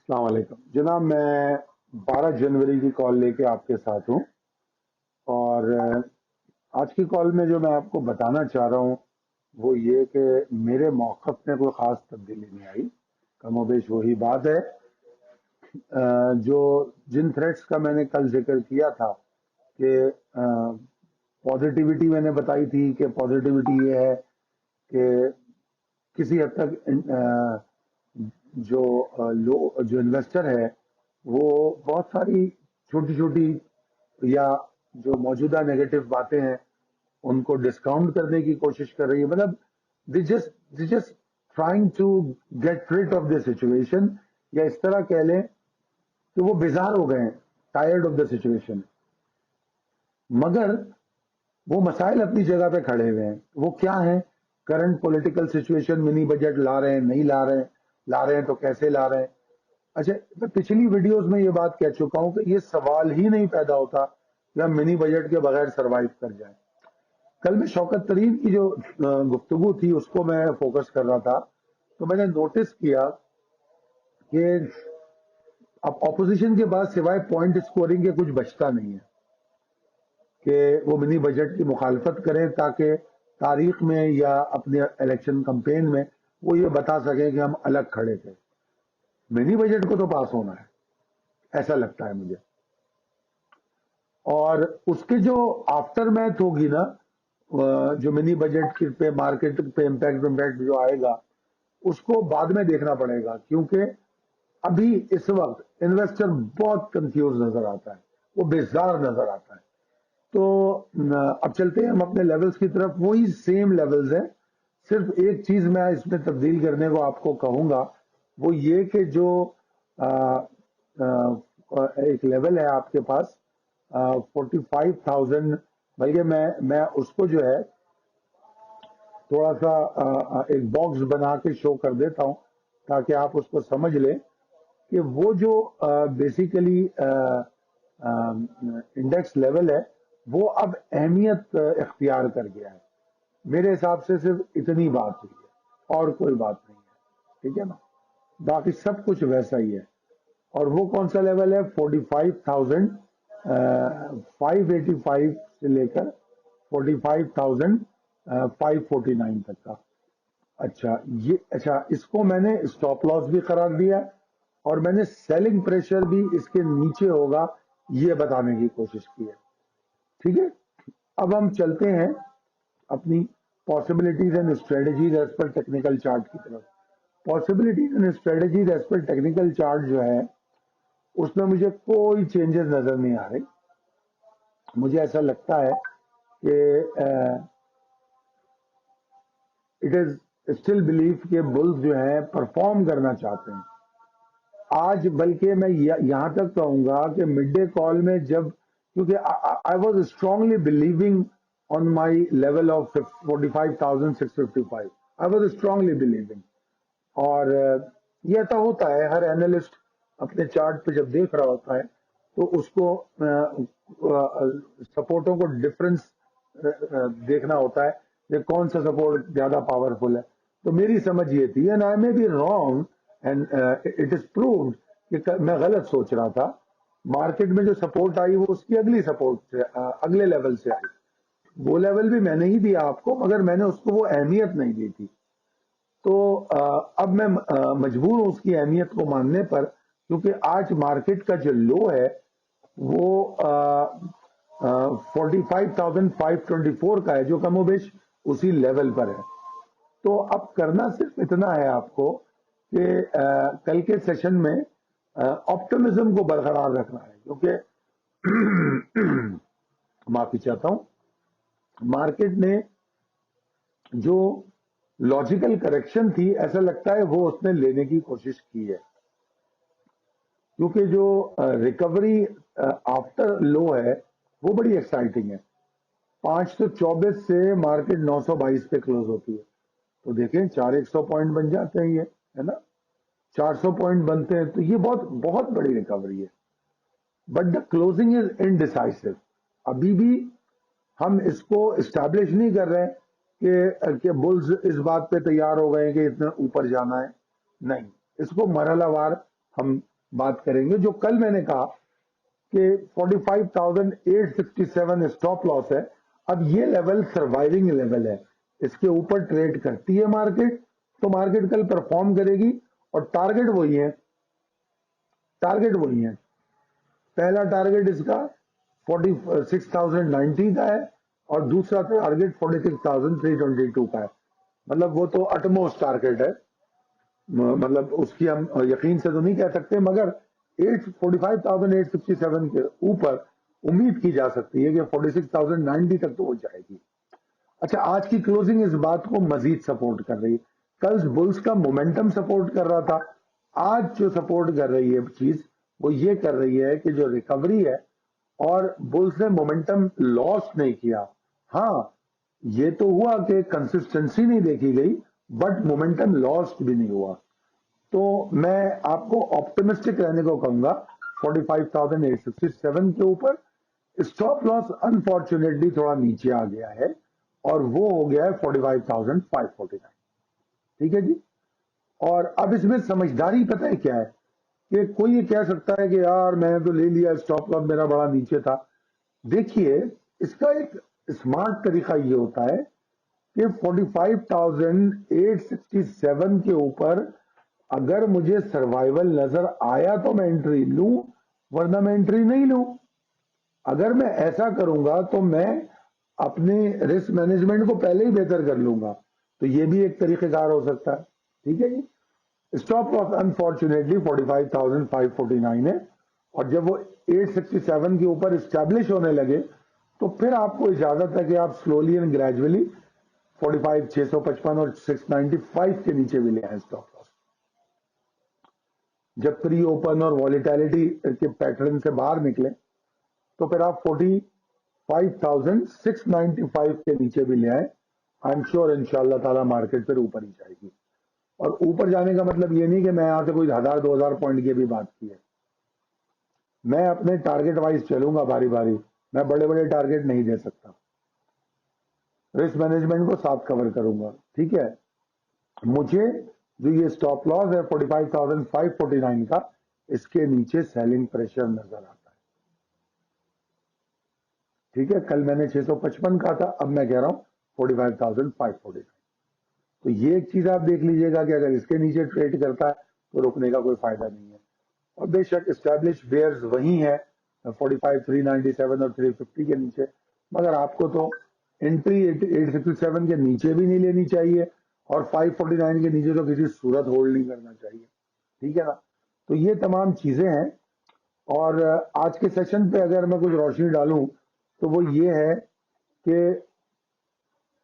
السلام علیکم جناب، میں 12 جنوری کی کال لے کے آپ کے ساتھ ہوں اور آج کی کال میں جو میں آپ کو بتانا چاہ رہا ہوں وہ یہ کہ میرے موقف میں کوئی خاص تبدیلی نہیں آئی، کم و بیش وہی بات ہے۔ جو جن تھریٹس کا میں نے کل ذکر کیا تھا کہ پازیٹیوٹی میں نے بتائی تھی کہ پازیٹیوٹی یہ ہے کہ کسی حد تک جو جو انویسٹر ہے وہ بہت ساری چھوٹی چھوٹی یا جو موجودہ نیگیٹو باتیں ہیں ان کو ڈسکاؤنٹ کرنے کی کوشش کر رہی ہے، مطلب they just trying to get rid of the situation, یا اس طرح کہہ لیں کہ وہ بیزار ہو گئے ہیں، ٹائرڈ آف دا سچویشن، مگر وہ مسائل اپنی جگہ پہ کھڑے ہوئے ہیں۔ وہ کیا ہیں؟ کرنٹ پولیٹیکل سچویشن، منی بجٹ لا رہے ہیں نہیں لا رہے ہیں، لا رہے ہیں تو کیسے لا رہے ہیں۔ اچھا، میں پچھلی ویڈیوز میں یہ بات کہہ چکا ہوں کہ یہ سوال ہی نہیں پیدا ہوتا کہ ہم منی بجٹ کے بغیر سروائیو کر جائیں۔ کل میں شوکت ترین کی جو گفتگو تھی اس کو میں فوکس کر رہا تھا، تو میں نے نوٹس کیا کہ اب اپوزیشن کے بعد سوائے پوائنٹ اسکورنگ کے کچھ بچتا نہیں ہے کہ وہ منی بجٹ کی مخالفت کریں تاکہ تاریخ میں یا اپنے الیکشن کمپین میں وہ یہ بتا سکیں کہ ہم الگ کھڑے تھے۔ منی بجٹ کو تو پاس ہونا ہے، ایسا لگتا ہے مجھے، اور اس کے جو آفٹر میتھ ہوگی نا، جو منی بجٹ پہ مارکیٹ پہ امپیکٹ جو آئے گا اس کو بعد میں دیکھنا پڑے گا، کیونکہ ابھی اس وقت انویسٹر بہت کنفیوز نظر آتا ہے، وہ بیزار نظر آتا ہے۔ تو اب چلتے ہیں ہم اپنے لیولز کی طرف، وہی سیم لیولز ہیں، صرف ایک چیز میں اس میں تبدیل کرنے کو آپ کو کہوں گا، وہ یہ کہ جو ایک لیول ہے آپ کے پاس 45,000، بلکہ میں اس کو جو ہے تھوڑا سا ایک باکس بنا کے شو کر دیتا ہوں تاکہ آپ اس کو سمجھ لیں کہ وہ جو بیسیکلی انڈیکس لیول ہے وہ اب اہمیت اختیار کر گیا ہے۔ میرے حساب سے صرف اتنی بات ہوئی ہے اور کوئی بات نہیں ہے، ٹھیک ہے نا؟ باقی سب کچھ ویسا ہی ہے، اور وہ کون سا لیول ہے؟ 45,585 سے لے کر 45,549 تک کا۔ اچھا اس کو میں نے اسٹاپ لاس بھی قرار دیا، اور میں نے سیلنگ پریشر بھی اس کے نیچے ہوگا یہ بتانے کی کوشش کی ہے، ٹھیک ہے؟ اب ہم چلتے ہیں اپنی possibilities and strategies as per technical chart کی طرف۔ Possibilities and strategies as per technical chart جو ہے اس میں مجھے کوئی چینجز نظر نہیں آ رہی۔ مجھے ایسا لگتا ہے کہ اٹ از اسٹل بلیف کہ بلز جو ہیں پرفارم کرنا چاہتے ہیں آج، بلکہ میں یہاں تک کہوں گا کہ مڈ ڈے کال میں جب، کیونکہ I was strongly believing on my level of 45,655، I was strongly believing, اور یہ ایسا ہوتا ہے، ہر اینالسٹ اپنے چارٹ پہ جب دیکھ رہا ہوتا ہے تو اس کو سپورٹوں کو ڈفرنس دیکھنا ہوتا ہے کہ کون سا سپورٹ زیادہ پاورفل ہے۔ تو میری سمجھ یہ تھی، and I may be wrong and it is proved کہ میں غلط سوچ رہا تھا، مارکیٹ میں جو سپورٹ آئی وہ اس کی اگلی سپورٹ سے اگلے لیول سے آئی، وہ لیول بھی میں نے ہی دیا آپ کو، مگر میں نے اس کو وہ اہمیت نہیں دی تھی۔ تو اب میں مجبور ہوں اس کی اہمیت کو ماننے پر، کیونکہ آج مارکیٹ کا جو لو ہے وہ 45,524 کا ہے، جو کم و بیش اسی لیول پر ہے۔ تو اب کرنا صرف اتنا ہے آپ کو کہ کل کے سیشن میں آپٹمزم کو برقرار رکھنا ہے، کیونکہ معافی چاہتا ہوں، مارکیٹ نے جو لاجیکل کریکشن تھی ایسا لگتا ہے وہ اس نے لینے کی کوشش کی ہے، کیونکہ جو ریکوری آفٹر لو ہے وہ بڑی ایکسائٹنگ ہے۔ 524 سے مارکیٹ 922 پہ کلوز ہوتی ہے، تو دیکھیں 400 پوائنٹ بن جاتے ہیں، یہ ہے نا، 400 پوائنٹ بنتے ہیں تو یہ بہت بہت بڑی ریکوری ہے، but the closing is indecisive. ابھی بھی ہم اس کو اسٹیبلش نہیں کر رہے کہ بلز اس بات پہ تیار ہو گئے کہ اتنا اوپر جانا ہے، نہیں، اس کو مرحلہ وار ہم بات کریں گے. جو کل میں نے کہا کہ 45,867 اسٹاپ لاس ہے. اب یہ لیول سروائونگ لیول ہے, اس کے اوپر ٹریڈ کرتی ہے مارکیٹ تو مارکیٹ کل پرفارم کرے گی. اور ٹارگیٹ وہی ہے, ٹارگیٹ وہی ہے. پہلا ٹارگیٹ اس کا 46,090 کا ہے اور دوسرا ٹارگیٹ 46,322 کا ہے. مطلب وہ تو اٹموسٹ ٹارگیٹ ہے, مطلب اس کی ہم یقین سے تو نہیں کہہ سکتے, مگر 45,867 کے اوپر امید کی جا سکتی ہے کہ 46,090 تک تو وہ جائے گی. اچھا, آج کی کلوزنگ اس بات کو مزید سپورٹ کر رہی ہے. کل بلز کا مومنٹم سپورٹ کر رہا تھا, آج جو سپورٹ کر رہی ہے چیز وہ یہ کر رہی ہے کہ جو ریکوری ہے اور بلز نے مومنٹم لاس نہیں کیا. ہاں, یہ تو ہوا کہ کنسسٹنسی نہیں دیکھی گئی بٹ مومنٹم لاس بھی نہیں ہوا. تو میں آپ کو آپٹمسٹک رہنے کو کہوں گا 45,867 کے اوپر. اسٹاپ لاس انفارچونیٹلی تھوڑا نیچے آ گیا ہے اور وہ ہو گیا ہے 45,549. ٹھیک ہے جی. اور اب اس میں سمجھداری پتہ ہے کیا ہے کہ کوئی یہ کہہ سکتا ہے کہ یار میں نے تو لے لیا, اسٹاپ لاس میرا بڑا نیچے تھا. دیکھیے, اس کا ایک اسمارٹ طریقہ یہ ہوتا ہے کہ 45,867 کے اوپر اگر مجھے سروائیول نظر آیا تو میں انٹری لوں, ورنہ میں انٹری نہیں لوں. اگر میں ایسا کروں گا تو میں اپنے رسک مینجمنٹ کو پہلے ہی بہتر کر لوں گا. تو یہ بھی ایک طریقہ کار ہو سکتا ہے. ٹھیک ہے جی. اسٹاپ لاس انفارچونیٹلی 45,549 ہے اور جب وہ 867 کے اوپر اسٹیبلش ہونے لگے تو پھر آپ کو اجازت ہے کہ آپ سلولی اینڈ گریجولی 45,655 اور 695 کے نیچے بھی لے آئیں اسٹاپ لاس. جب پری اوپن اور والیٹیلٹی کے پیٹرن سے باہر نکلے تو پھر آپ 45,695 کے نیچے بھی لے آئیں. آئی ایم شیور ان شاء اللہ تعالیٰ مارکیٹ پھر اوپر ہی جائے گی. اور اوپر جانے کا مطلب یہ نہیں کہ میں یہاں سے کوئی 1,000-2,000 پوائنٹ کی بھی بات کی ہے. میں اپنے ٹارگیٹ وائز چلوں گا باری باری, میں بڑے بڑے ٹارگیٹ نہیں دے سکتا. رسک مینجمنٹ کو ساتھ کور کروں گا. ٹھیک ہے. مجھے جو یہ اسٹاپ لاس ہے 45,549 کا, اس کے نیچے سیلنگ پریشر نظر آتا ہے. ٹھیک ہے. کل میں نے 655 کہا تھا, اب میں کہہ رہا ہوں 45,549. تو یہ ایک چیز آپ دیکھ لیجئے گا کہ اگر اس کے نیچے ٹریڈ کرتا ہے تو رکنے کا کوئی فائدہ نہیں ہے. اور بے شک اسٹیبلش بیئرز وہی ہیں 45,397 اور 350 کے نیچے, مگر آپ کو تو انٹری 867 کے نیچے بھی نہیں لینی چاہیے اور 549 کے نیچے تو کسی صورت ہولڈ نہیں کرنا چاہیے. ٹھیک ہے نا. تو یہ تمام چیزیں ہیں. اور آج کے سیشن پہ اگر میں کچھ روشنی ڈالوں تو وہ یہ ہے کہ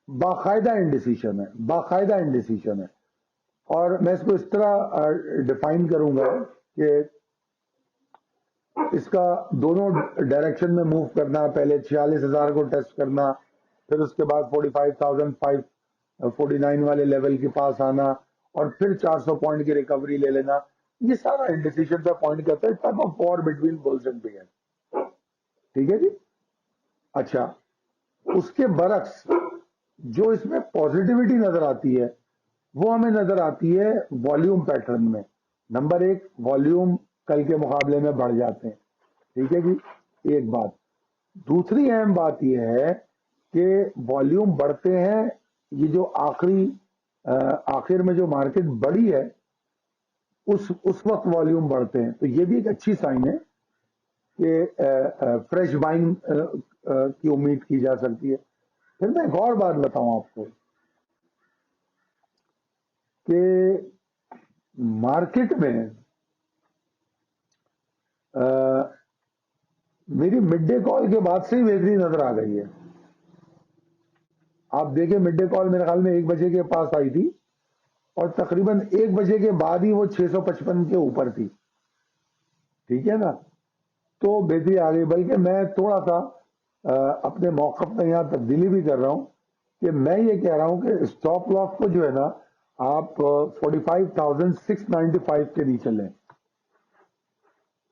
باقاعدہ انڈیسیشن ہے, باقاعدہ انڈیسیشن ہے. اور میں اس کو اس طرح ڈیفائن کروں گا کہ اس کا دونوں ڈائریکشن میں موو کرنا, پہلے 46,000 کو ٹیسٹ کرنا, پھر اس کے بعد 45,549 والے لیول کے پاس آنا اور پھر 400 پوائنٹ کی ریکوری لے لینا. یہ سارا انڈیسیشن پہ پوائنٹ کرتا ہے tug of war between bulls and bear. ٹھیک ہے جی. اچھا, اس کے برعکس جو اس میں پازیٹیوٹی نظر آتی ہے وہ ہمیں نظر آتی ہے والیوم پیٹرن میں. نمبر ایک, والیوم کل کے مقابلے میں بڑھ جاتے ہیں. ٹھیک ہے جی, ایک بات. دوسری اہم بات یہ ہے کہ والیوم بڑھتے ہیں, یہ جو آخر میں جو مارکیٹ بڑی ہے اس وقت والیوم بڑھتے ہیں. تو یہ بھی ایک اچھی سائن ہے کہ فریش بائنگ کی امید کی جا سکتی ہے. پھر میں ایک اور بات بتاؤں آپ کو کہ مارکیٹ میں میری مڈ ڈے کال کے بعد سے ہی بہتری نظر آ گئی ہے. آپ دیکھیں, مڈ ڈے کال میرے خیال میں 1 بجے کے پاس آئی تھی اور تقریباً 1 بجے کے بعد ہی وہ 655 کے اوپر تھی. ٹھیک ہے نا. تو بہتری آ گئی. بلکہ میں تھوڑا سا اپنے موقف میں یہاں تبدیلی بھی کر رہا ہوں کہ میں یہ کہہ رہا ہوں کہ اسٹاپ لاس کو جو ہے نا آپ 45,695 کے نیچے لیں.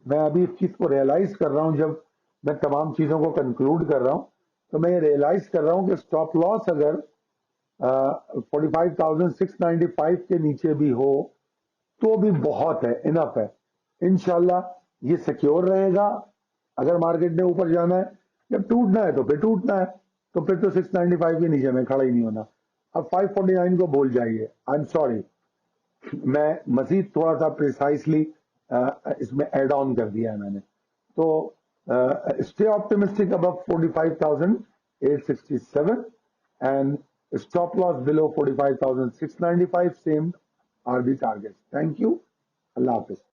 میں ابھی اس چیز کو ریئلائز کر رہا ہوں, جب میں تمام چیزوں کو کنکلوڈ کر رہا ہوں تو میں یہ ریئلائز کر رہا ہوں کہ اسٹاپ لاس اگر 45,695 کے نیچے بھی ہو تو بھی بہت ہے, انف ہے. انشاءاللہ یہ سیکیور رہے گا. اگر مارکیٹ نے اوپر جانا ہے، جب ٹوٹنا ہے تو پھر ٹوٹنا ہے، تو پھر تو 695 کے نیچے میں کھڑا ہی نہیں ہونا. اب 549 کو بھول جائیے. آئی ایم سوری، میں مزید تھوڑا سا پریسائسلی اس میں ایڈ آن کر دیا ہے میں نے. تو stay optimistic above 45,867 and stop loss below 45,695. Same are the target. Thank you. اللہ حافظ.